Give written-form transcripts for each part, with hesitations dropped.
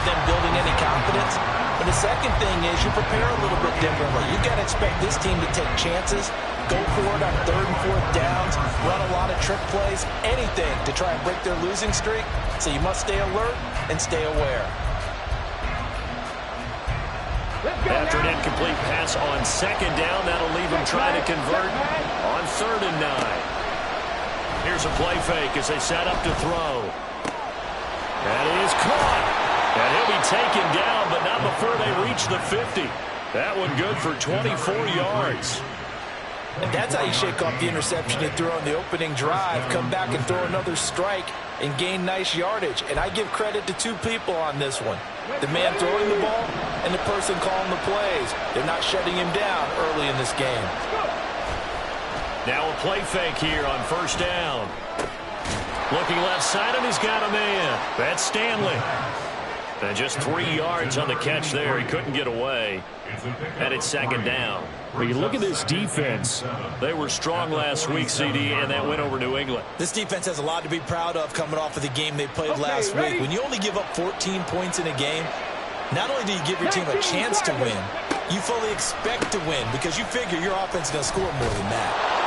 of them building any confidence. But the second thing is you prepare a little bit differently. You got to expect this team to take chances, go for it on 3rd and 4th downs, run a lot of trick plays, anything to try and break their losing streak. So you must stay alert and stay aware. After an incomplete pass on 2nd down, that'll leave him trying to convert on 3rd and 9. Here's a play fake as they set up to throw. That is caught. And he'll be taken down, but not before they reach the 50. That one good for 24 yards. And that's how you shake off the interception you threw on the opening drive, come back and throw another strike and gain nice yardage. And I give credit to 2 people on this one. The man throwing the ball and the person calling the plays. They're not shutting him down early in this game. Now a play fake here on 1st down. Looking left side, and he's got a man. That's Stanley. And just 3 yards on the catch there. He couldn't get away. And it's 2nd down. Well, you look at this defense. They were strong last week, CD, and that win over New England. This defense has a lot to be proud of coming off of the game they played last week. When you only give up 14 points in a game, not only do you give your team a chance to win, you fully expect to win because you figure your offense is going to score more than that.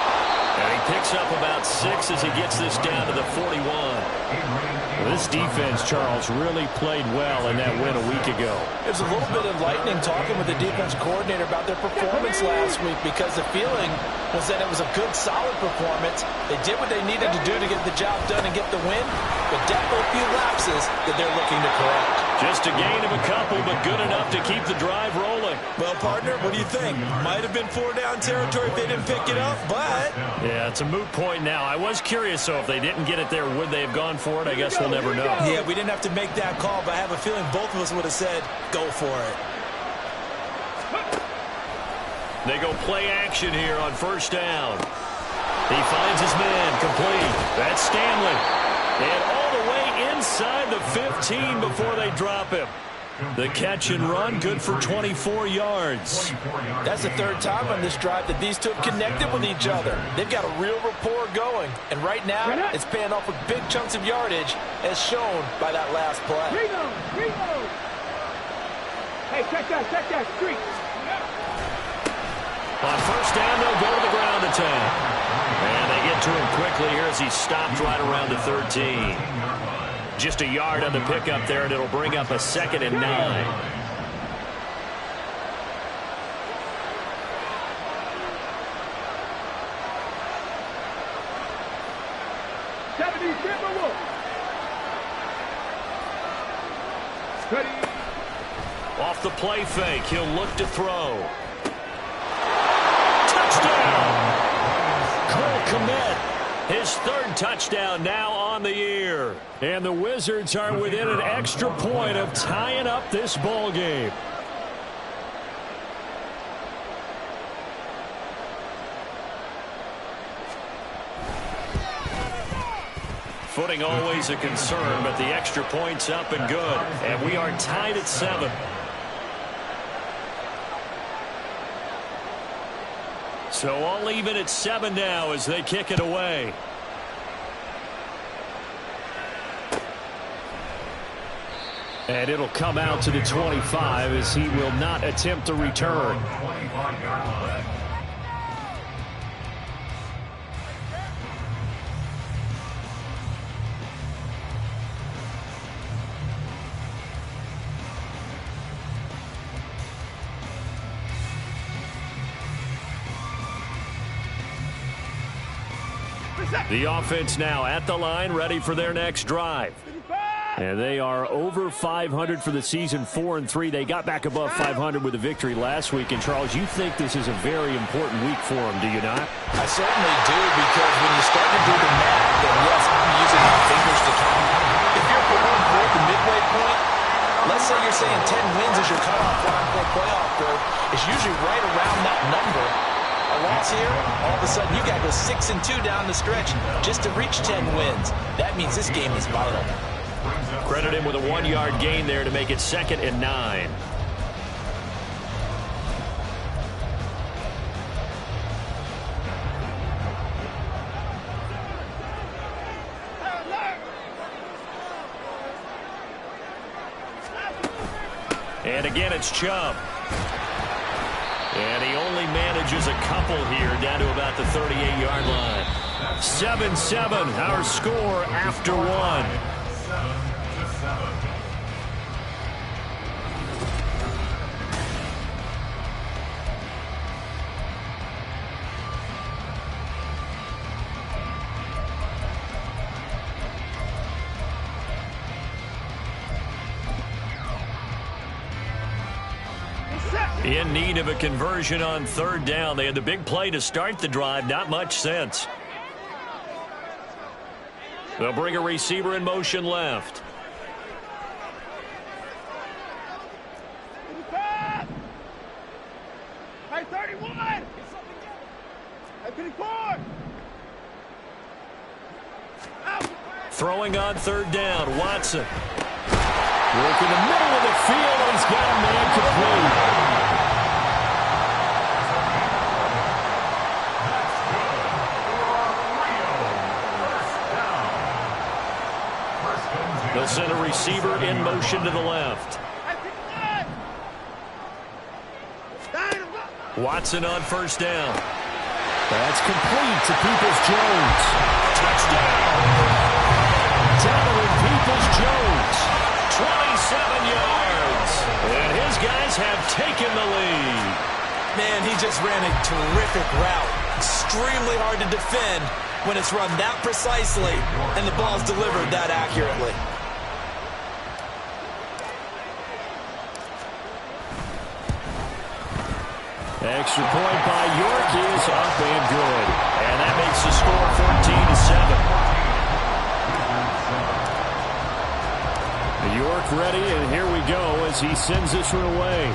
And he picks up about 6 as he gets this down to the 41. This defense, Charles, really played well in that win a week ago. It was a little bit enlightening talking with the defense coordinator about their performance last week because the feeling was that it was a good, solid performance. They did what they needed to do to get the job done and get the win, but definitely a few lapses that they're looking to correct. Just a gain of a couple, but good enough to keep the drive rolling. Well, partner, what do you think? Might have been 4-down territory if they didn't pick it up, but... Yeah, it's a moot point now. I was curious, so if they didn't get it there, would they have gone for it? I guess we'll never know. Yeah, we didn't have to make that call, but I have a feeling both of us would have said, go for it. They go play action here on 1st down. He finds his man complete. That's Stanley. And all the way inside the 15 before they drop him. The catch and run, good for 24 yards. That's the 3rd time on this drive that these 2 have connected with each other. They've got a real rapport going. And right now, it's paying off with big chunks of yardage, as shown by that last play. Hey, check that street. On 1st down, they'll go to the ground attack. And they get to him quickly here as he stopped right around the 13. Just a yard on the pickup there, and it'll bring up a 2nd and 9. Off the play fake, he'll look to throw. Touchdown! Cole Kmet, his 3rd touchdown now on the year. And the Wizards are within an extra point of tying up this ball game. Footing always a concern, but the extra point's up and good. And we are tied at 7. So all even at 7 now as they kick it away. And it'll come out to the 25 as he will not attempt to return. The offense now at the line, ready for their next drive. And they are over 500 for the season, 4-3. They got back above 500 with a victory last week. And, Charles, you think this is a very important week for them, do you not? I certainly do, because when you start to do the math, then yes, I'm using my fingers to count. If you're preparing for the midway point, let's say you're saying 10 wins is your cutoff line for a playoff berth. It's usually right around that number. A loss here, all of a sudden you got to go 6-2 down the stretch just to reach 10 wins. That means this game is vital. Credit him with a 1-yard gain there to make it 2nd and 9. And again, it's Chubb. And he only manages a couple here down to about the 38-yard line. 7-7, our score after one. In need of a conversion on third down. They had the big play to start the drive. Not much sense. They'll bring a receiver in motion left. Hey, 31! Hey, 54! Throwing on third down, Watson. Work in the middle of the field, and he's got a man complete. They'll send a receiver in motion to the left. Watson on first down. That's complete to Peoples-Jones. Touchdown! Donovan Peoples-Jones, 27 yards. And his guys have taken the lead. Man, he just ran a terrific route. Extremely hard to defend when it's run that precisely and the ball's delivered that accurately. Extra point by York is up and good. And that makes the score 14-7. York ready, and here we go as he sends this one away.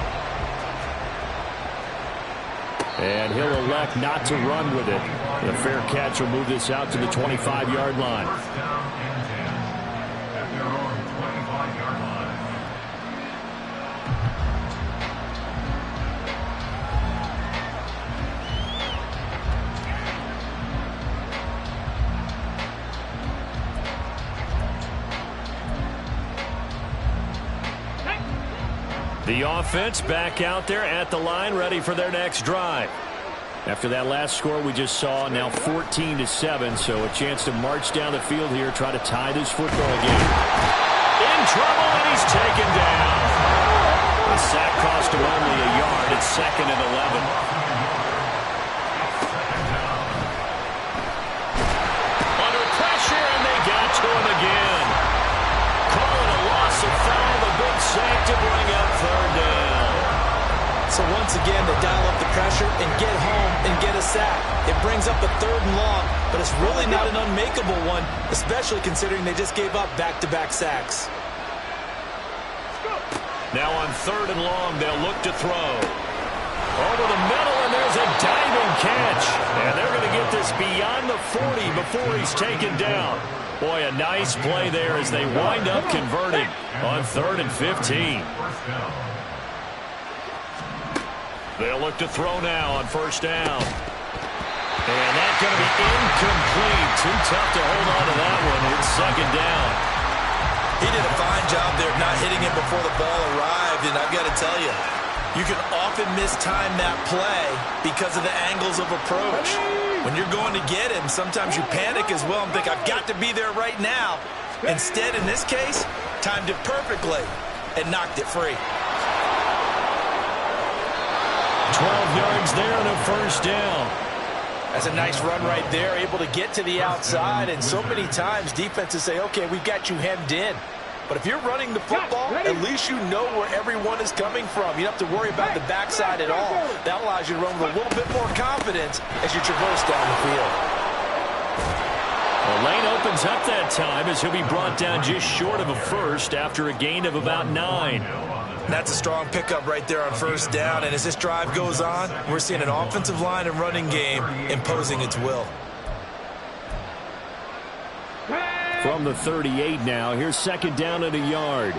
And he'll elect not to run with it. The fair catch will move this out to the 25-yard line. The offense back out there at the line, ready for their next drive. After that last score we just saw, now 14-7, so a chance to march down the field here, try to tie this football game. In trouble, and he's taken down. The sack cost him only a yard. It's 2nd and 11. Under pressure, and they got to him again. Call it a loss of foul, the big sack to bring up third down. So once again, they dial up the pressure and get home and get a sack. It brings up a 3rd and long, but it's really not an unmakeable one, especially considering they just gave up back-to-back sacks. Now on 3rd and long, they'll look to throw. Over the middle, and there's a diving catch. And they're going to get this beyond the 40 before he's taken down. Boy, a nice play there as they wind up converting on 3rd and 15. They'll look to throw now on first down. And that's going to be incomplete. Too tough to hold on to that one. It's 2nd down. He did a fine job there of not hitting it before the ball arrived, and I've got to tell you, you can often mistime that play because of the angles of approach. When you're going to get him, sometimes you panic as well and think, I've got to be there right now. Instead, in this case, timed it perfectly and knocked it free. 12 yards there and a first down. That's a nice run right there, able to get to the outside. And so many times defenses say, okay, we've got you hemmed in. But if you're running the football, at least you know where everyone is coming from. You don't have to worry about the backside at all. That allows you to run with a little bit more confidence as you traverse down the field. The lane opens up that time as he'll be brought down just short of a first after a gain of about 9. That's a strong pickup right there on first down. And as this drive goes on, we're seeing an offensive line and running game imposing its will. From the 38 now, here's 2nd down and a yard.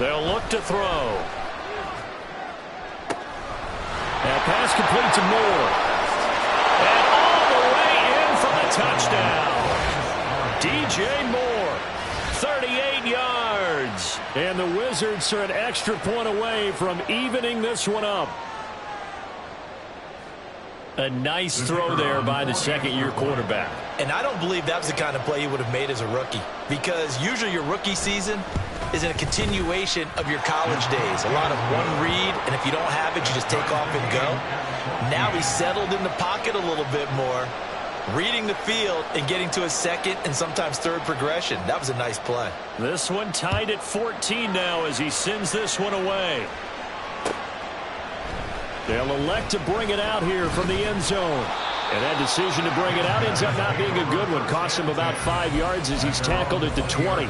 They'll look to throw. And pass complete to Moore. And all the way in for the touchdown. DJ Moore, 38 yards. yards. And the Wizards are an extra point away from evening this one up. A nice throw there by the second-year quarterback. And I don't believe that was the kind of play he would have made as a rookie, because usually your rookie season is in a continuation of your college days. A lot of one read, and if you don't have it, you just take off and go. Now he's settled in the pocket a little bit more, reading the field and getting to a second and sometimes third progression. That was a nice play. This one tied at 14 now as he sends this one away. They'll elect to bring it out here from the end zone. And that decision to bring it out ends up not being a good one. Costs him about 5 yards as he's tackled at the 20.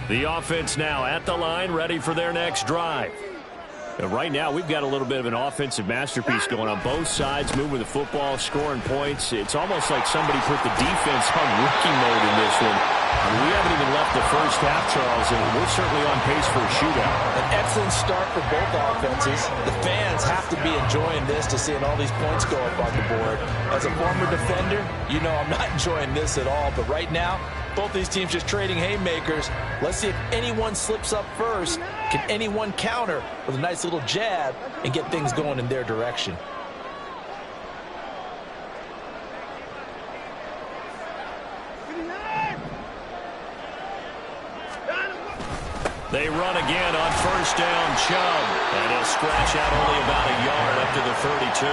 The offense now at the line, ready for their next drive. And right now, we've got a little bit of an offensive masterpiece going on both sides, moving the football, scoring points. It's almost like somebody put the defense on rookie mode in this one. I mean, we haven't even left the first half, Charles, and we're certainly on pace for a shootout. An excellent start for both offenses. The fans have to be enjoying this to seeing all these points go up on the board. As a former defender, you know I'm not enjoying this at all. But right now, both these teams just trading haymakers. Let's see if anyone slips up first. Can anyone counter with a nice little jab and get things going in their direction? They run again on first down, Chubb. And he'll scratch out only about a yard up to the 32.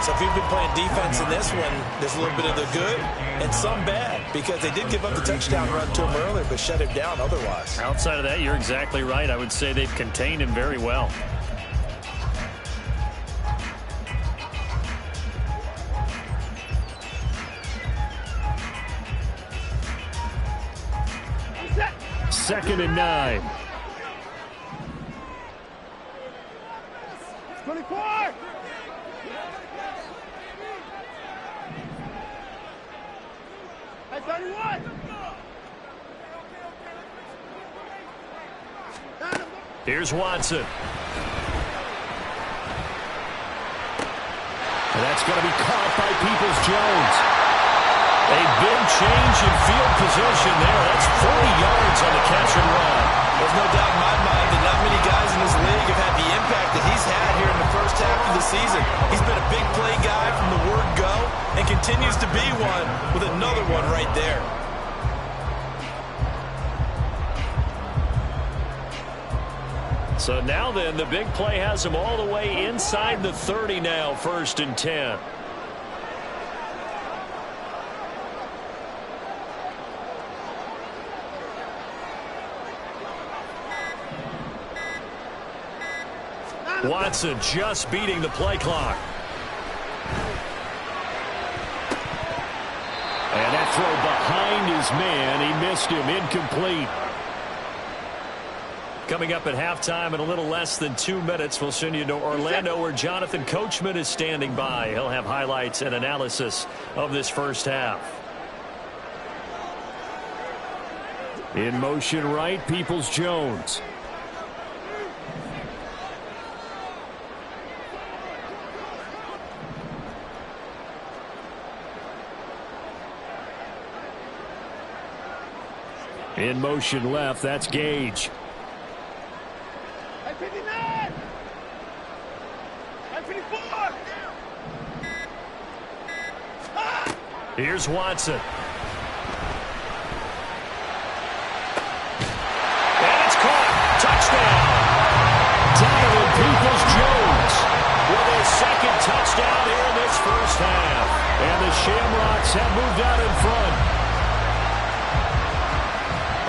So if you've been playing defense in this one, there's a little bit of the good and some bad, because they did give up the touchdown run to him earlier, but shut him down otherwise. Outside of that, you're exactly right. I would say they've contained him very well. Second and 9. 24! Hey, 31! Here's Watson. And that's going to be caught by Peoples-Jones. A big change in field position there. That's 40 yards on the catch and run. There's no doubt in my mind that not many guys in this league have had the impact that he's had here in the first half of the season. He's been a big play guy from the word go and continues to be one with another one right there. So now then, the big play has him all the way inside the 30 now, 1st and 10. Watson just beating the play clock. And that throw behind his man. He missed him. Incomplete. Coming up at halftime in a little less than 2 minutes, we'll send you to Orlando where Jonathan Coachman is standing by. He'll have highlights and analysis of this first half. In motion right, Peoples-Jones. In motion left, that's Gage. 59! 54! Here's Watson. And it's caught. Touchdown. Donovan Peoples-Jones with his second touchdown here in this first half. And the Shamrocks have moved out in front.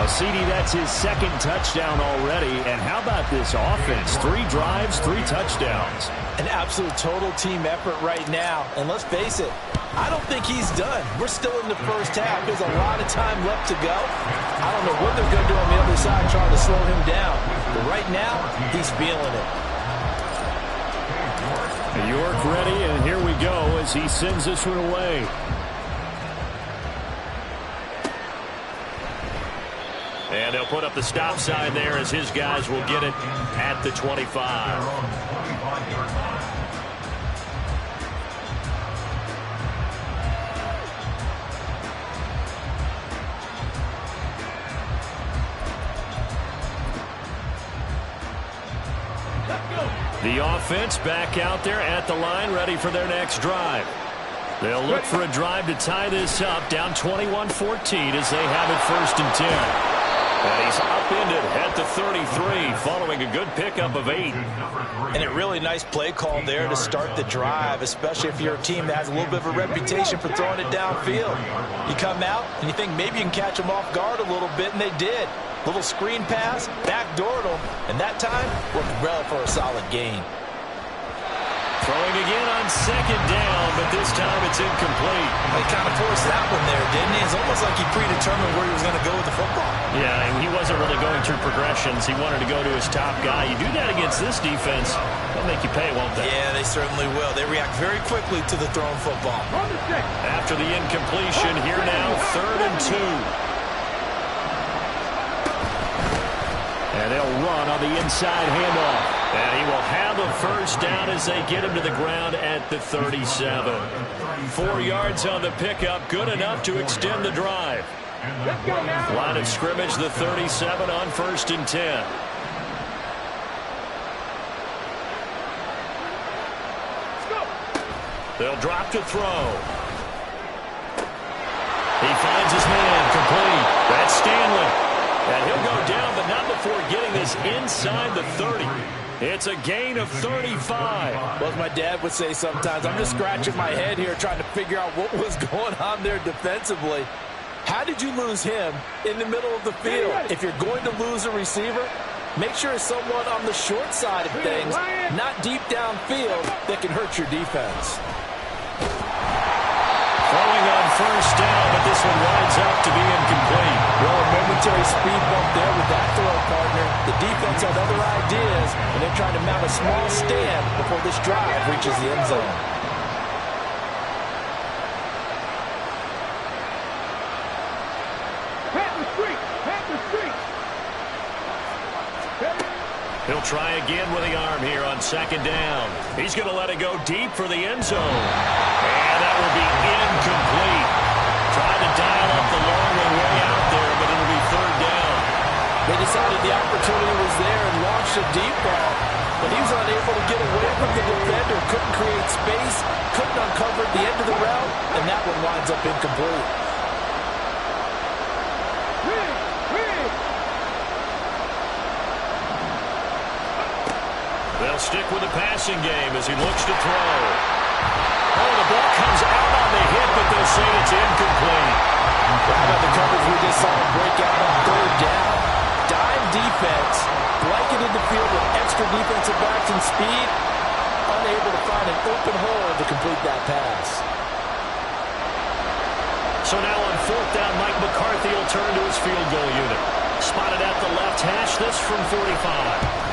CD, that's his second touchdown already. And how about this offense? 3 drives, 3 touchdowns. An absolute total team effort right now. And let's face it, I don't think he's done. We're still in the first half. There's a lot of time left to go. I don't know what they're going to do on the other side trying to slow him down. But right now, he's feeling it. York ready, and here we go as he sends this one away. And they'll put up the stop sign there as his guys will get it at the 25. The offense back out there at the line, ready for their next drive. They'll look for a drive to tie this up, down 21-14 as they have it 1st and 10. And he's upended at the 33 following a good pickup of 8. And a really nice play call there to start the drive, especially if you're a team that has a little bit of a reputation for throwing it downfield. You come out and you think maybe you can catch them off guard a little bit, and they did. Little screen pass, backdoored them, and that time worked well for a solid gain. Throwing again on 2nd down, but this time it's incomplete. He kind of forced that one there, didn't he? It's almost like he predetermined where he was going to go with the football. Yeah, and he wasn't really going through progressions. He wanted to go to his top guy. You do that against this defense, they'll make you pay, won't they? Yeah, they certainly will. They react very quickly to the thrown football. After the incompletion, here now, 3rd and 2. And they'll run on the inside handoff. And he will have a 1st down as they get him to the ground at the 37. 4 yards on the pickup, good enough to extend the drive. Line of scrimmage, the 37 on 1st and 10. They'll drop to throw. He finds his man, complete. That's Stanley. And he'll go down, but not before getting this inside the 30. It's a gain of 35. Well, as my dad would say sometimes, I'm just scratching my head here trying to figure out what was going on there defensively. How did you lose him in the middle of the field? If you're going to lose a receiver, make sure it's someone on the short side of things, not deep downfield, that can hurt your defense. Throwing on 1st down, but this one winds up to be incomplete. Well, a momentary speed bump there with that throw, partner. The defense had other ideas, and they're trying to mount a small stand before this drive reaches the end zone. He'll try again with the arm here on 2nd down. He's going to let it go deep for the end zone. And that will be incomplete. Trying to dial up the long way out there, but it'll be 3rd down. They decided the opportunity was there and launched a deep ball. But he was unable to get away from the defender, couldn't create space, couldn't uncover the end of the route, and that one winds up incomplete. They'll stick with the passing game as he looks to throw. Oh, the ball comes out on the hit, but they'll say it's incomplete. How about the coverage we just saw him break out on 3rd down? Dime defense, blanketed the field with extra defensive backs and speed, unable to find an open hole to complete that pass. So now on 4th down, Mike McCarthy will turn to his field goal unit. Spotted at the left hash, this from 45.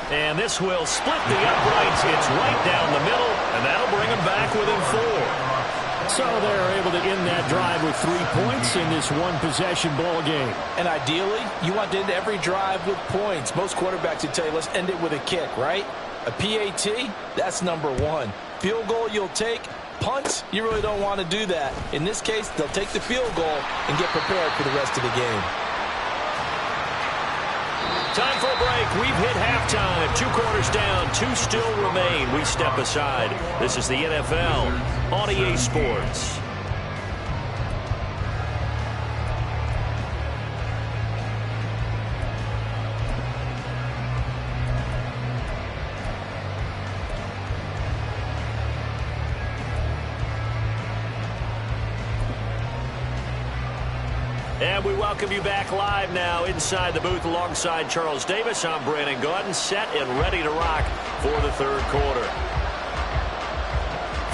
And this will split the uprights. It's right down the middle, and that'll bring them back within 4. So they're able to end that drive with 3 points in this one-possession ball game. And ideally, you want to end every drive with points. Most quarterbacks would tell you, let's end it with a kick, right? A PAT, that's number 1. Field goal you'll take. Punts, you really don't want to do that. In this case, they'll take the field goal and get prepared for the rest of the game. Time for a break. We've hit halftime. 2 quarters down. 2 still remain. We step aside. This is the NFL on EA Sports. And we welcome you back live now inside the booth alongside Charles Davis. I'm Brandon Gaudin, set and ready to rock for the 3rd quarter.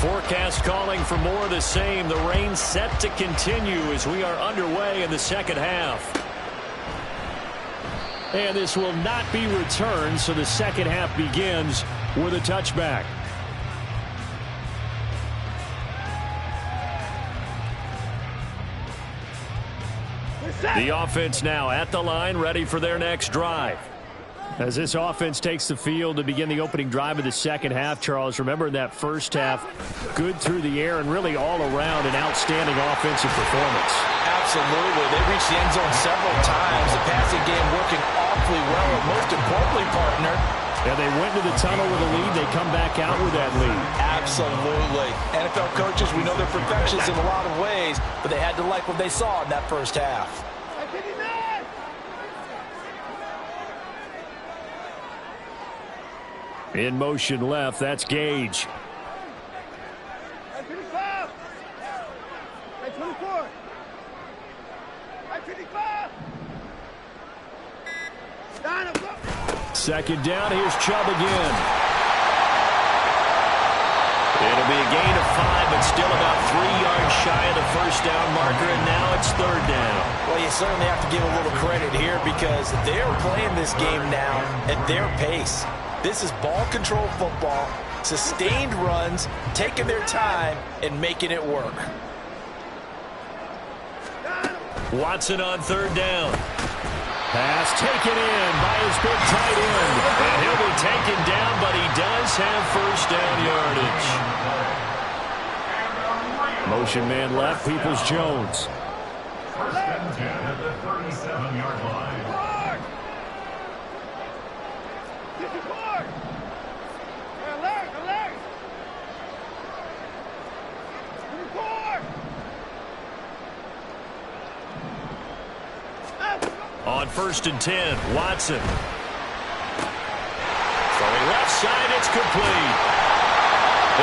Forecast calling for more of the same. The rain set to continue as we are underway in the 2nd half. And this will not be returned, so the 2nd half begins with a touchback. The offense now at the line, ready for their next drive. As this offense takes the field to begin the opening drive of the second half, Charles, remember in that first half, good through the air and really all around an outstanding offensive performance. Absolutely. They reached the end zone several times. The passing game working awfully well, and most importantly, partner, yeah, they went to the tunnel with a lead. They come back out with that lead. Absolutely. NFL coaches, we know they're perfectionists in a lot of ways, but they had to like what they saw in that first half. In motion left, that's Gage. 25. 24. 55. Second down, here's Chubb again. It'll be a gain of 5, but still about 3 yards shy of the first down marker, and now it's third down. Well, you certainly have to give a little credit here because they're playing this game now at their pace. This is ball control football, sustained runs, taking their time, and making it work. Watson on third down. Pass taken in by his big tight end. And he'll be taken down, but he does have first down yardage. Motion man left, Peoples-Jones. First and 10 at the 37-yard line. On first and 10, Watson. Throwing left side, it's complete.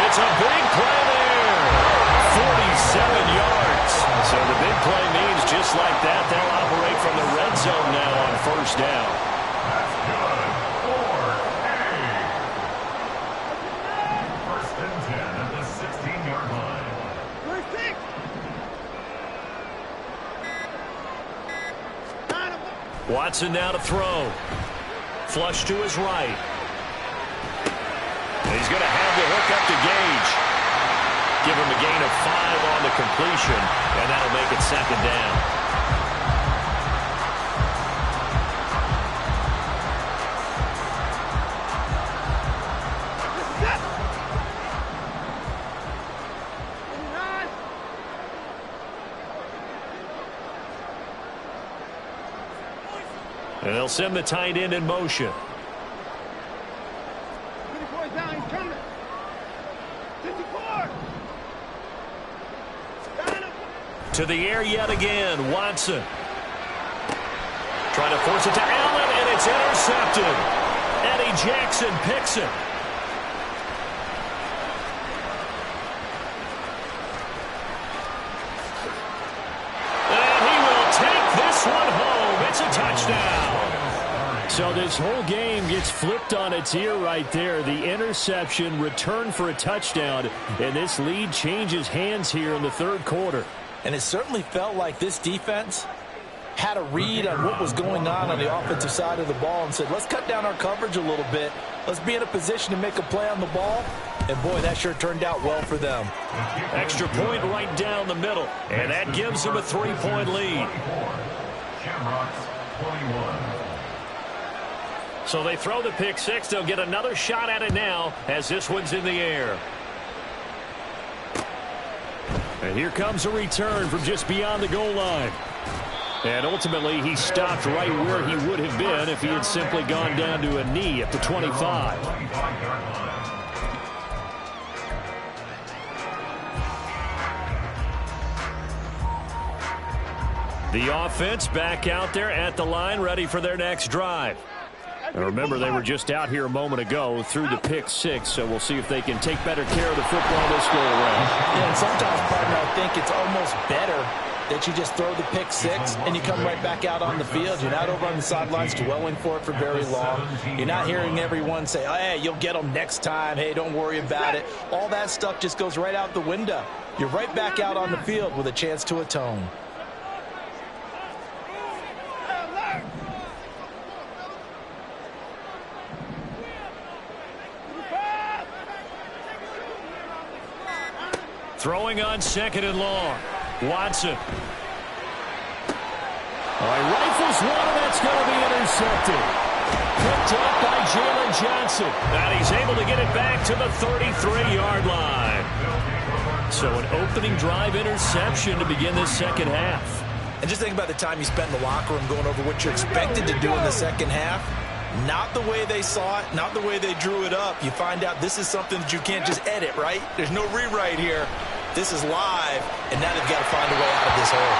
It's a big play there. 47 yards. So the big play means just like that, they'll operate from the red zone now on first down. That's good. 4-8. First and 10 at the 16-yard line. Watson now to throw. Flush to his right. He's going to have the hook up to Gage. Give him a gain of 5 on the completion, and that'll make it second down. And they'll send the tight end in motion. To the air yet again, Watson. Trying to force it to Allen, and it's intercepted. Eddie Jackson picks it. And he will take this one home. It's a touchdown. So this whole game gets flipped on its ear right there. The interception, return for a touchdown, and this lead changes hands here in the third quarter. And it certainly felt like this defense had a read on what was going on the offensive side of the ball and said, let's cut down our coverage a little bit. Let's be in a position to make a play on the ball. And, boy, that sure turned out well for them. Extra point right down the middle, and that gives them a 3-point lead. Shamrocks 21. So they throw the pick six. They'll get another shot at it now as this one's in the air. And here comes a return from just beyond the goal line. And ultimately, he stopped right where he would have been if he had simply gone down to a knee at the 25. The offense back out there at the line, ready for their next drive. And remember, they were just out here a moment ago through the pick six, so we'll see if they can take better care of the football this go around. Yeah, and sometimes, partner, I think it's almost better that you just throw the pick six and you come right back out on the field. You're not over on the sidelines dwelling for it for very long. You're not hearing everyone say, oh, hey, you'll get them next time. Hey, don't worry about it. All that stuff just goes right out the window. You're right back out on the field with a chance to atone. Throwing on second and long. Watson. All right, rifles one, and that's going to be intercepted. Picked up by Jalen Johnson. And he's able to get it back to the 33-yard line. So an opening drive interception to begin this second half. And just think about the time you spend in the locker room going over what you're expected to do in the second half. Not the way they saw it, not the way they drew it up. You find out this is something that you can't just edit, right? There's no rewrite here. This is live, and now they've got to find a way out of this hole.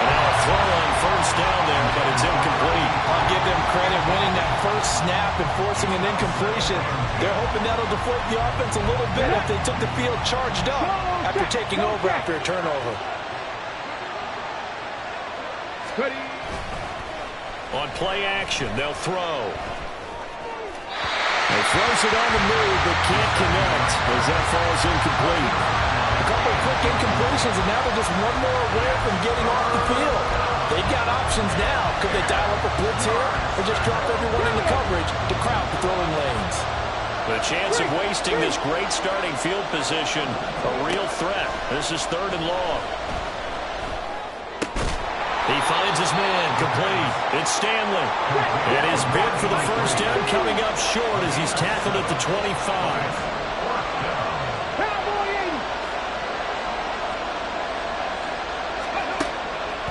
And now a throw on first down there, but it's incomplete. I'll give them credit winning that first snap and forcing an incompletion. They're hoping that'll deflate the offense a little bit if they took the field charged up after taking over after a turnover. On play action, they'll throw. He throws it on the move, but can't connect as that falls incomplete. A couple of quick incompletions, and now they're just one more away from getting off the field. They've got options now. Could they dial up a blitz here or just drop everyone in the coverage to crowd the throwing lanes? The chance of wasting this great starting field position, a real threat. This is 3rd and long. He finds his man, complete. It's Stanley. And his bid for the first down coming up short as he's tackled at the 25.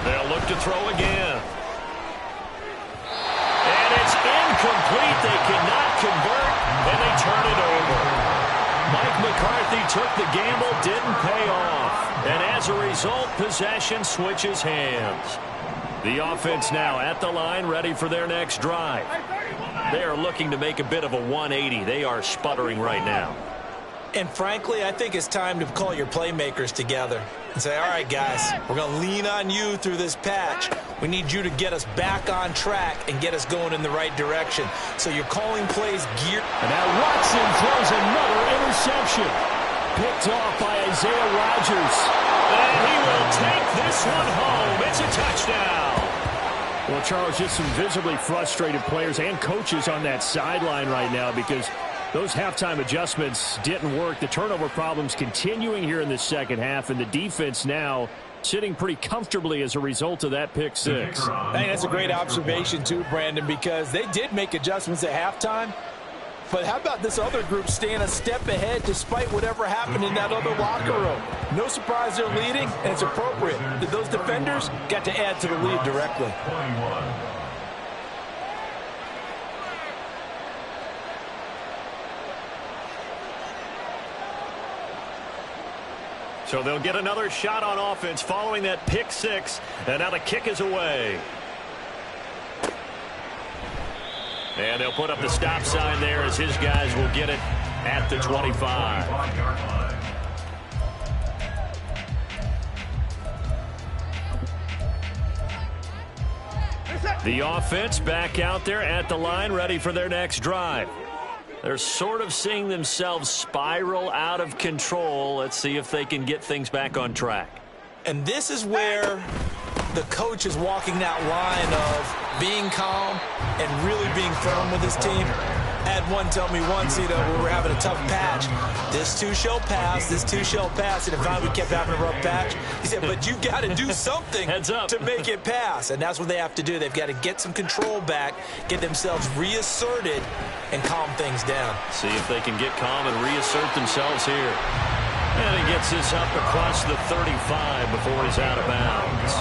They'll look to throw again. And it's incomplete. They cannot convert, and they turn it over. Mike McCarthy took the gamble, didn't pay off. And as a result, possession switches hands. The offense now at the line, ready for their next drive. They are looking to make a bit of a 180. They are sputtering right now. And frankly, I think it's time to call your playmakers together and say, all right, guys, we're going to lean on you through this patch. We need you to get us back on track and get us going in the right direction. So you're calling plays geared. And now Watson throws another interception. Picked off by Isaiah Rodgers. And he will take this one home. It's a touchdown. Well, Charles, just some visibly frustrated players and coaches on that sideline right now because those halftime adjustments didn't work. The turnover problems continuing here in the second half, and the defense now sitting pretty comfortably as a result of that pick six. I think that's a great observation too, Brandon, because they did make adjustments at halftime. But how about this other group staying a step ahead despite whatever happened in that other locker room? No surprise they're leading, and it's appropriate. Those defenders got to add to the lead directly. So they'll get another shot on offense following that pick six, and now the kick is away. And they'll put up the stop sign there as his guys will get it at the 25. The offense back out there at the line, ready for their next drive. They're sort of seeing themselves spiral out of control. Let's see if they can get things back on track. And this is where the coach is walking that line of being calm and really being firm with his team. I had one tell me once, we were having a tough patch. This too shall pass, this too shall pass. And finally we kept having a rough patch. He said, but you got to do something to make it pass. And that's what they have to do. They've got to get some control back, get themselves reasserted, and calm things down. See if they can get calm and reassert themselves here. And he gets this up across the 35 before he's out of bounds.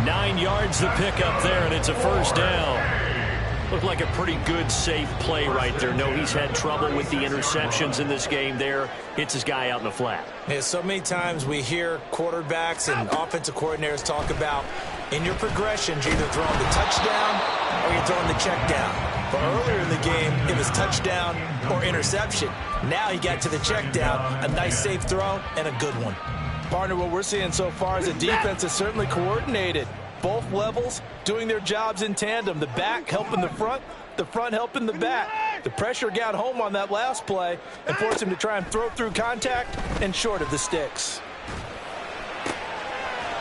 9 yards the pickup there, and it's a first down. Looked like a pretty good, safe play right there. No, he's had trouble with the interceptions in this game there. Hits his guy out in the flat. Yeah, so many times we hear quarterbacks and offensive coordinators talk about in your progressions, you're either throwing the touchdown or you're throwing the check down. But earlier in the game, it was touchdown or interception. Now he got to the check down, a nice safe throw, and a good one. Partner, what we're seeing so far is the defense is certainly coordinated. Both levels doing their jobs in tandem. The back helping the front helping the back. The pressure got home on that last play and forced him to try and throw through contact and short of the sticks.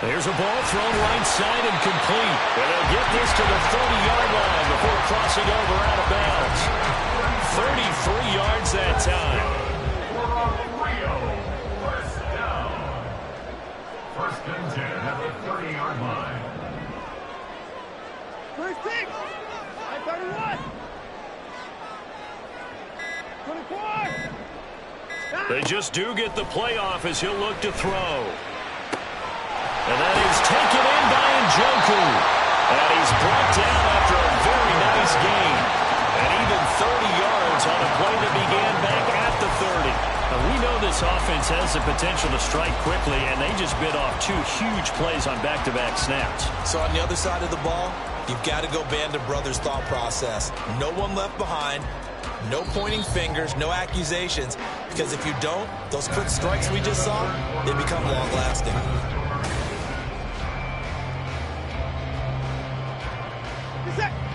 There's a ball thrown right side and complete. And they'll get this to the 30-yard line before crossing over out of bounds. 33 yards that time. First and 10 at the 30-yard line. First six. 31. 24. They just do get the playoff as he'll look to throw. And that is taken in by Njoku. And he's brought down after a very nice gain. And even 30 yards on a play that began back at the 30. Now, we know this offense has the potential to strike quickly, and they just bit off 2 huge plays on back-to-back snaps. So on the other side of the ball, you've got to go Band of Brothers thought process. No one left behind. No pointing fingers, no accusations, because if you don't, those quick strikes we just saw, they become long-lasting.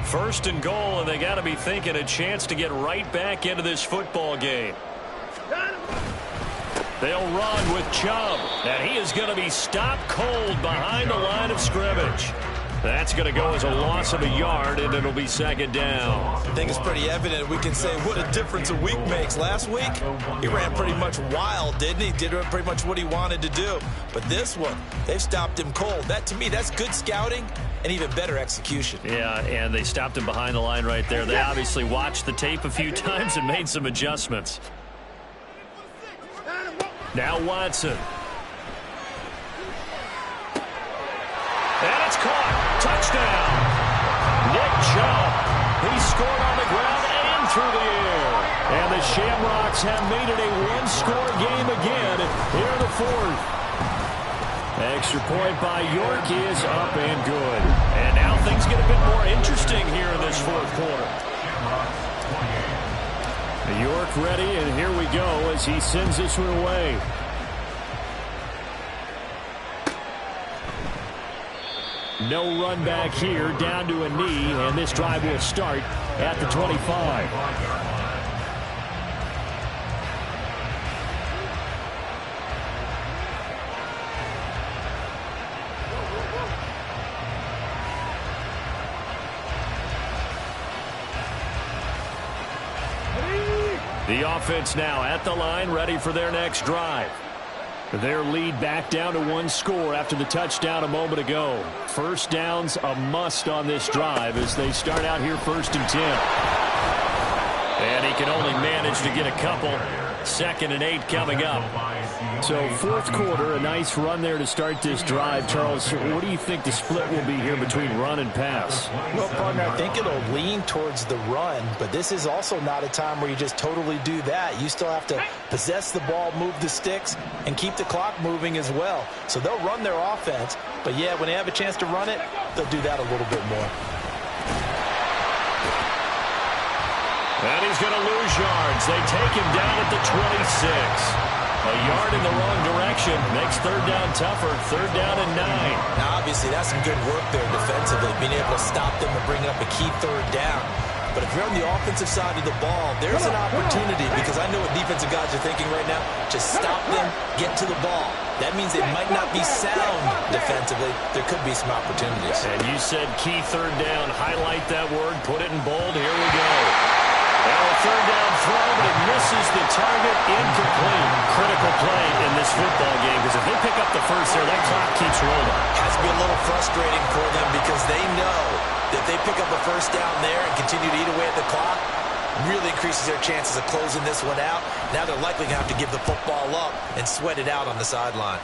First and goal, and they got to be thinking a chance to get right back into this football game. They'll run with Chubb, and he is going to be stopped cold behind the line of scrimmage. That's going to go as a loss of a yard, and it'll be second down. I think it's pretty evident. We can say what a difference a week makes. Last week, he ran pretty much wild, didn't he? Did pretty much what he wanted to do. But this one, they've stopped him cold. That, to me, that's good scouting and even better execution. Yeah, and they stopped him behind the line right there. They obviously watched the tape a few times and made some adjustments. Now Watson. And it's caught. Touchdown. Nick Chubb. He scored on the ground and through the air. And the Shamrocks have made it a one-score game again here in the fourth. Extra point by York is up and good. And now things get a bit more interesting here in this fourth quarter. York ready, and here we go as he sends this one away. No run back here, down to a knee, and this drive will start at the 25. The offense now at the line, ready for their next drive. Their lead back down to 1 score after the touchdown a moment ago. First down's a must on this drive as they start out here 1st and 10. And he can only manage to get a couple. 2nd and 8 coming up. So fourth quarter, a nice run there to start this drive. Charles, what do you think the split will be here between run and pass? Well, partner, I think it'll lean towards the run, but this is also not a time where you just totally do that. You still have to possess the ball, move the sticks, and keep the clock moving as well. So they'll run their offense, but yeah, when they have a chance to run it, they'll do that a little bit more. And he's going to lose yards. They take him down at the 26. A yard in the wrong direction makes 3rd down tougher. 3rd down and 9. Now, obviously, that's some good work there defensively, being able to stop them and bring up a key 3rd down. But if you're on the offensive side of the ball, there's an opportunity, because I know what defensive guys are thinking right now. Just stop them, get to the ball. That means they might not be sound defensively. There could be some opportunities. And you said key 3rd down. Highlight that word. Put it in bold. Here we go. Now a 3rd down throw, but it misses the target. Incomplete. Critical play in this football game, because if they pick up the first there, that clock keeps rolling. Has to be a little frustrating for them, because they know that if they pick up a first down there and continue to eat away at the clock, really increases their chances of closing this one out. Now they're likely going to have to give the football up and sweat it out on the sideline.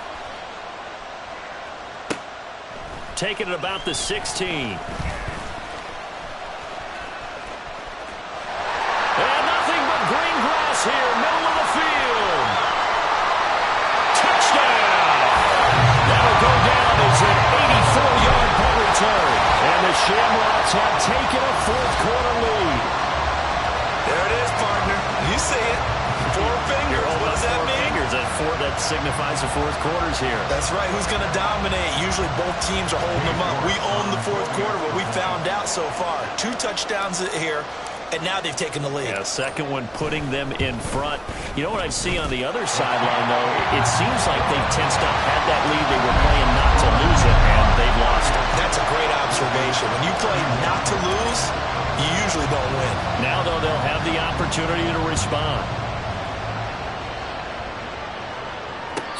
Taking it about the 16. Green grass here, middle of the field. Touchdown! That'll go down as an 84-yard punt return. And the Shamrocks have taken a fourth quarter lead. There it is, partner. You see it. 4 fingers. What does that mean? Fingers. That signifies the fourth quarter's here. That's right. Who's going to dominate? Usually both teams are holding them up. We own the fourth quarter, what we found out so far. 2 touchdowns here. And now they've taken the lead. Yeah, second one putting them in front. You know what I see on the other sideline, though? It seems like they've tensed up, had that lead. They were playing not to lose it, and they've lost it. That's a great observation. When you play not to lose, you usually don't win. Now, though, they'll have the opportunity to respond.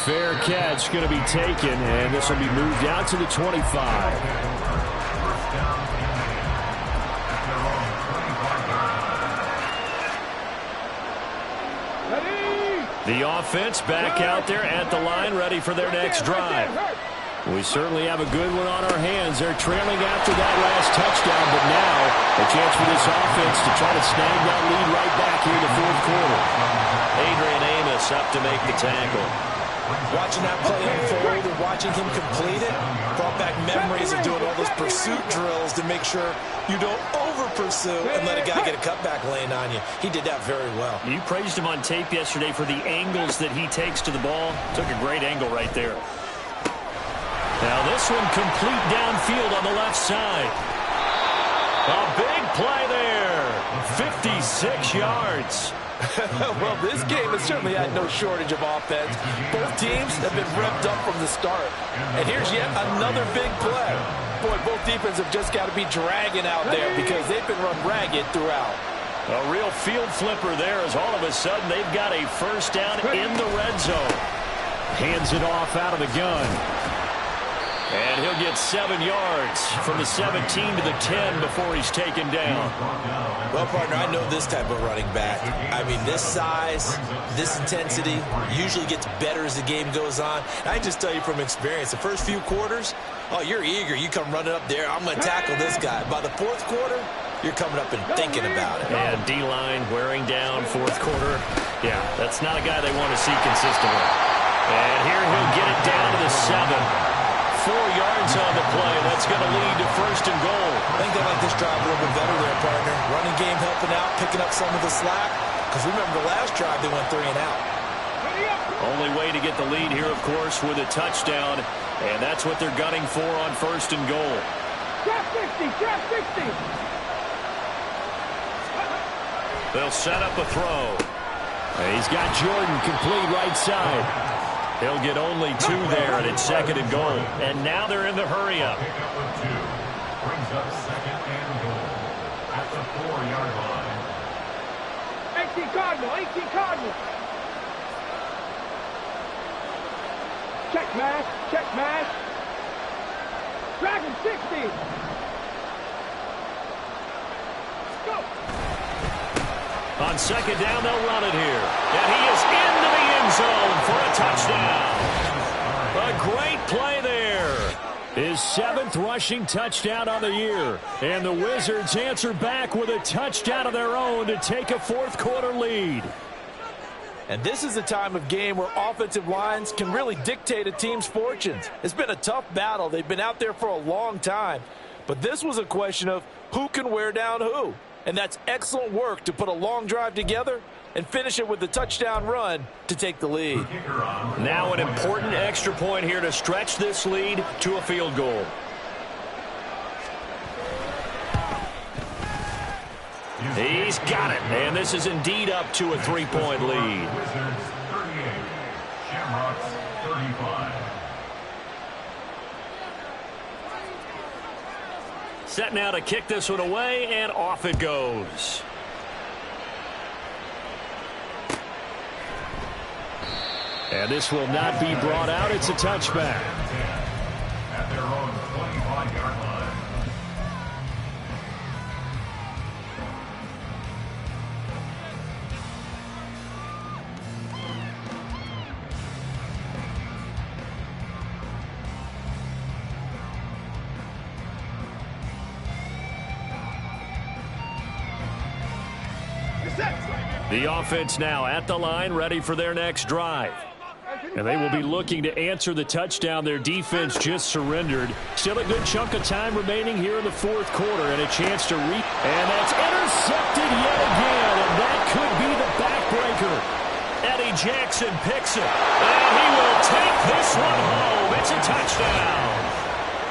Fair catch going to be taken, and this will be moved out to the 25. The offense back out there at the line, ready for their next drive. We certainly have a good one on our hands. They're trailing after that last touchdown, but now a chance for this offense to try to snag that lead right back here in the fourth quarter. Adrian Amos up to make the tackle. Watching that play unfold and watching him complete it brought back memories of doing all those pursuit drills to make sure you don't over-pursue and let a guy get a cutback laying on you. He did that very well. You praised him on tape yesterday for the angles that he takes to the ball. Took a great angle right there. Now this one complete downfield on the left side. A big play there. 56 yards. Well, this game has certainly had no shortage of offense. Both teams have been revved up from the start. And here's yet another big play. Boy, both defenses have just got to be dragging out there because they've been run ragged throughout. A real field flipper there as all of a sudden they've got a first down in the red zone. Hands it off out of the gun. And he'll get 7 yards from the 17 to the 10 before he's taken down. Well, partner, I know this type of running back. I mean, this size, this intensity usually gets better as the game goes on. I just tell you from experience, the first few quarters, oh, you're eager. You come running up there, I'm going to tackle this guy. By the fourth quarter, you're coming up and thinking about it. And D-line wearing down fourth quarter. Yeah, that's not a guy they want to see consistently. And here he'll get it down to the 7. 4 yards on the play. That's going to lead to first and goal. I think they like this drive a little bit better there, partner. Running game helping out, picking up some of the slack. Because remember the last drive, they went 3 and out. Only way to get the lead here, of course, with a touchdown. And that's what they're gunning for on first and goal. Drop 60, drop 60. They'll set up a throw. He's got Jordan complete right side. He'll get only 2 there, and it's second and goal. And now they're in the hurry-up. Pick up with 2. Brings up second and goal at the 4-yard line. 18 Cardinal, 18 Cardinal. Check mash, check mash. Dragon 60. Go. On second down, they'll run it here. And he is into the end zone for a touchdown. A great play there. His 7th rushing touchdown on the year. And the Wizards answer back with a touchdown of their own to take a fourth quarter lead. And this is a time of game where offensive lines can really dictate a team's fortunes. It's been a tough battle. They've been out there for a long time. But this was a question of who can wear down who. And that's excellent work to put a long drive together and finish it with a touchdown run to take the lead. Now an important extra point here to stretch this lead to a field goal. He's got it. And this is indeed up to a 3-point lead. Wizards 38, Shamrocks 35. Set now to kick this one away, and off it goes. And this will not be brought out. It's a touchback. At their own 25-yard line. The offense now at the line, ready for their next drive. And they will be looking to answer the touchdown their defense just surrendered. Still a good chunk of time remaining here in the fourth quarter and a chance to reap. And that's intercepted yet again, and that could be the backbreaker. Eddie Jackson picks it, and he will take this one home. It's a touchdown.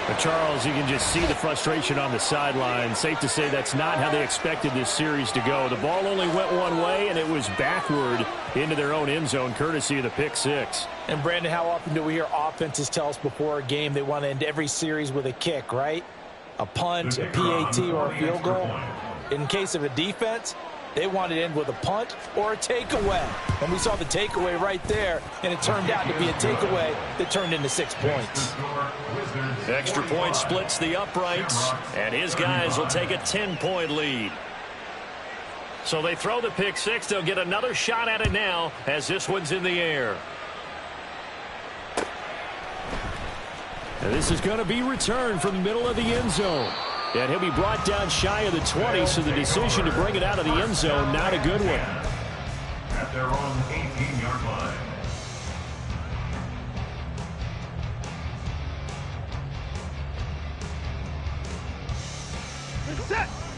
But Charles, you can just see the frustration on the sideline. Safe to say that's not how they expected this series to go. The ball only went one way, and it was backward into their own end zone, courtesy of the pick six. And, Brandon, how often do we hear offenses tell us before a game they want to end every series with a kick, right? A punt, a PAT, or a field goal. In case of a defense, they want to end with a punt or a takeaway. And we saw the takeaway right there, and it turned out to be a takeaway that turned into 6 points. Extra point splits the uprights, and his guys will take a 10-point lead. So they throw the pick six. They'll get another shot at it now as this one's in the air. And this is going to be returned from the middle of the end zone. And he'll be brought down shy of the 20, so the decision to bring it out of the end zone, not a good one. At their own 18-yard line.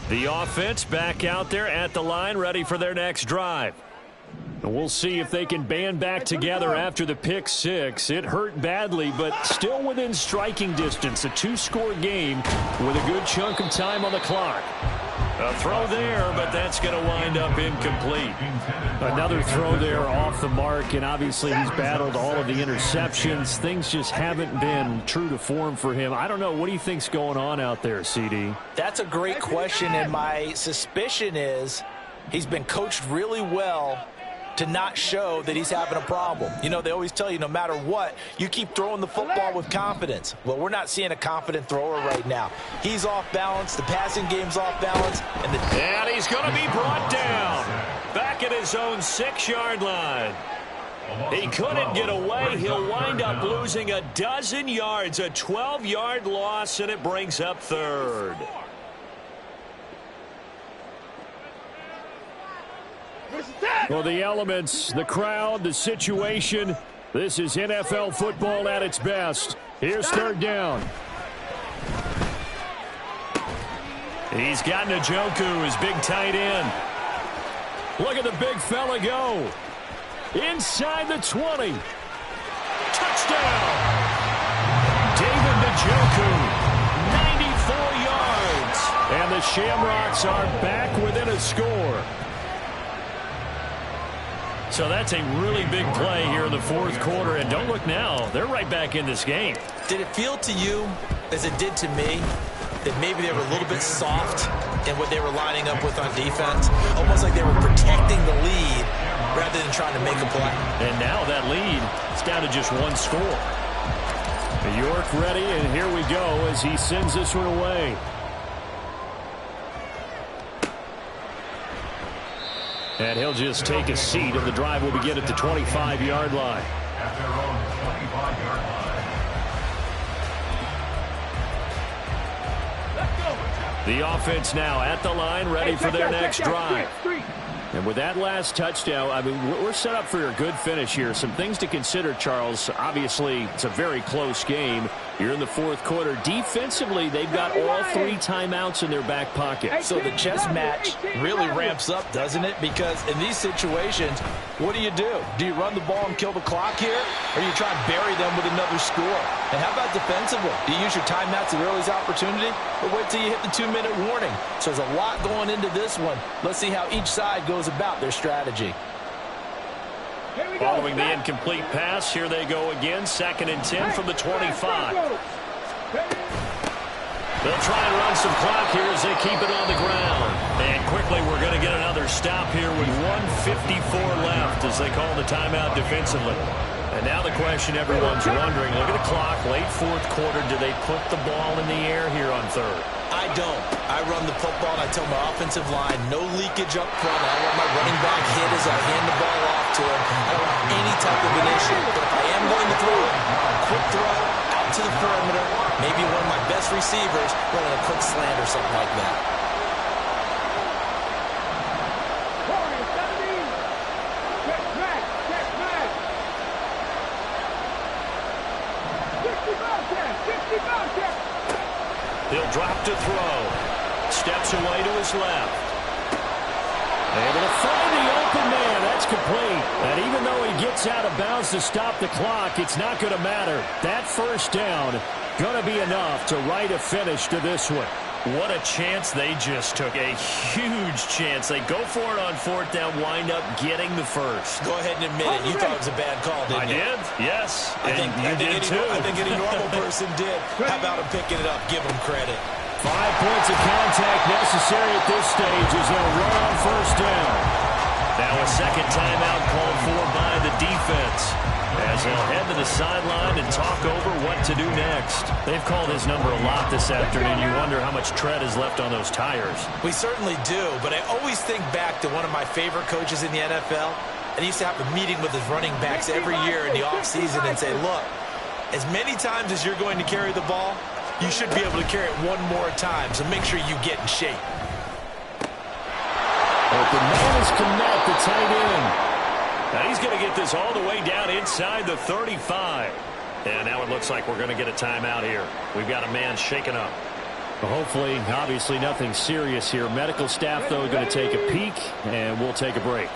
The offense back out there at the line, ready for their next drive. And we'll see if they can band back together after the pick six. It hurt badly, but still within striking distance. A two-score game with a good chunk of time on the clock. A throw there, but that's going to wind up incomplete. Another throw there off the mark, and obviously he's battled all of the interceptions. Things just haven't been true to form for him. I don't know. What do you think's going on out there, CD? That's a great question, and my suspicion is he's been coached really well to not show that he's having a problem. You know, they always tell you no matter what, you keep throwing the football with confidence. Well, we're not seeing a confident thrower right now. He's off balance. The passing game's off balance. And he's going to be brought down back at his own 6-yard line. He couldn't get away. He'll wind up losing a dozen yards, a 12-yard loss, and it brings up third. Well, the elements, the crowd, the situation, this is NFL football at its best. Here's third down. He's got Njoku, his big tight end. Look at the big fella go. Inside the 20. Touchdown. David Njoku, 94 yards. And the Shamrocks are back within a score. So that's a really big play here in the fourth quarter. And don't look now, they're right back in this game. Did it feel to you, as it did to me, that maybe they were a little bit soft in what they were lining up with on defense? Almost like they were protecting the lead rather than trying to make a play. And now that lead is down to just one score. York ready, and here we go as he sends this one away. And he'll just take a seat, and the drive will begin at the 25-yard line. At their own 25-yard line. The offense now at the line, ready for their next drive. And with that last touchdown, I mean, we're set up for a good finish here. Some things to consider, Charles. Obviously, it's a very close game. You're in the fourth quarter. Defensively, they've got all 3 timeouts in their back pocket. So the chess match really ramps up, doesn't it? Because in these situations, what do? Do you run the ball and kill the clock here? Or do you try and bury them with another score? And how about defensively? Do you use your timeouts at earliest opportunity? Or wait till you hit the 2-minute warning? So there's a lot going into this one. Let's see how each side goes about their strategy. Following the incomplete pass, here they go again. 2nd and 10 from the 25. They'll try and run some clock here as they keep it on the ground. And quickly we're going to get another stop here with 1:54 left as they call the timeout defensively. And now the question everyone's wondering, look at the clock, late fourth quarter, do they put the ball in the air here on third? I don't. I run the football, and I tell my offensive line, no leakage up front. I don't want my running back hit as I hand the ball off to him. I don't want any type of an issue. But if I am going to throw it, quick throw out to the perimeter, maybe one of my best receivers running a quick slant or something like that. He'll drop to throw. Steps away to his left. Able to find the open man. That's complete. And even though he gets out of bounds to stop the clock, it's not going to matter. That first down going to be enough to write a finish to this one. What a chance they just took. A huge chance. They go for it on 4th down, wind up getting the first. Go ahead and admit it. You thought it was a bad call, didn't you? I did, yes. I think any normal person did. How about him picking it up? Give him credit. 5 points of contact necessary at this stage as they'll run on 1st down. Now a second timeout called for by the defense, as they'll head to the sideline and talk over what to do next. They've called his number a lot this afternoon. You wonder how much tread is left on those tires. We certainly do, but I always think back to one of my favorite coaches in the NFL. And he used to have a meeting with his running backs every year in the offseason and say, look, as many times as you're going to carry the ball, you should be able to carry it one more time, so make sure you get in shape. But the man is connect, the tight end. Now he's going to get this all the way down inside the 35. And now it looks like we're going to get a timeout here. We've got a man shaken up. Well, hopefully, obviously nothing serious here. Medical staff, though, going to take a peek, and we'll take a break.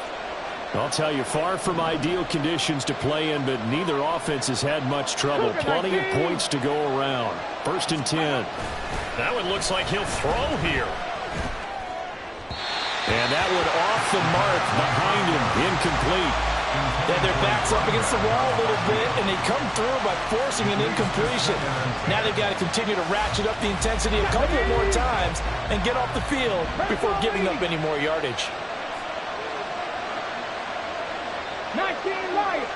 I'll tell you, far from ideal conditions to play in, but neither offense has had much trouble. Plenty of points to go around. 1st and 10. That one looks like he'll throw here. And that one off the mark behind him, incomplete. Yeah, their back's up against the wall a little bit, and they come through by forcing an incompletion. Now they've got to continue to ratchet up the intensity a couple more times and get off the field before giving up any more yardage. 19 Lions.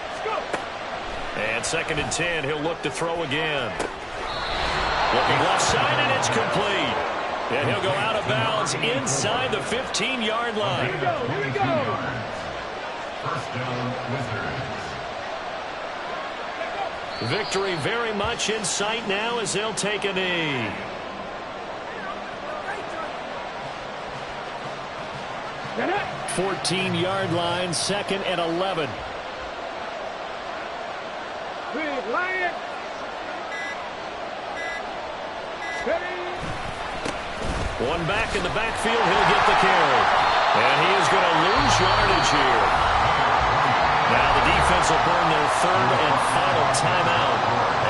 Let's go. And 2nd and 10, he'll look to throw again. Looking left side, and it's complete. And he'll go out of bounds inside the 15-yard line. Here we go. Here we go. First down, Wizards. Victory very much in sight now as they'll take a knee. Get it. 14-yard line, 2nd and 11. Big Lion. Steady. One back in the backfield, he'll get the carry. And he is going to lose yardage here. Now the defense will burn their 3rd and final timeout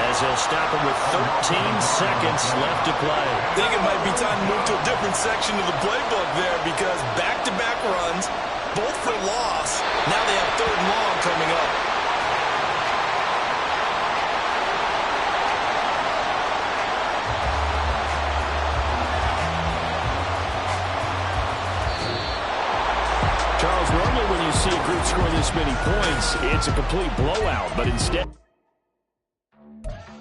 as they'll stop him with 13 seconds left to play. I think it might be time to move to a different section of the playbook there because back-to-back runs, both for loss. Now they have 3rd and long coming up. Charles, normally when you see a group score this many points, it's a complete blowout, but instead...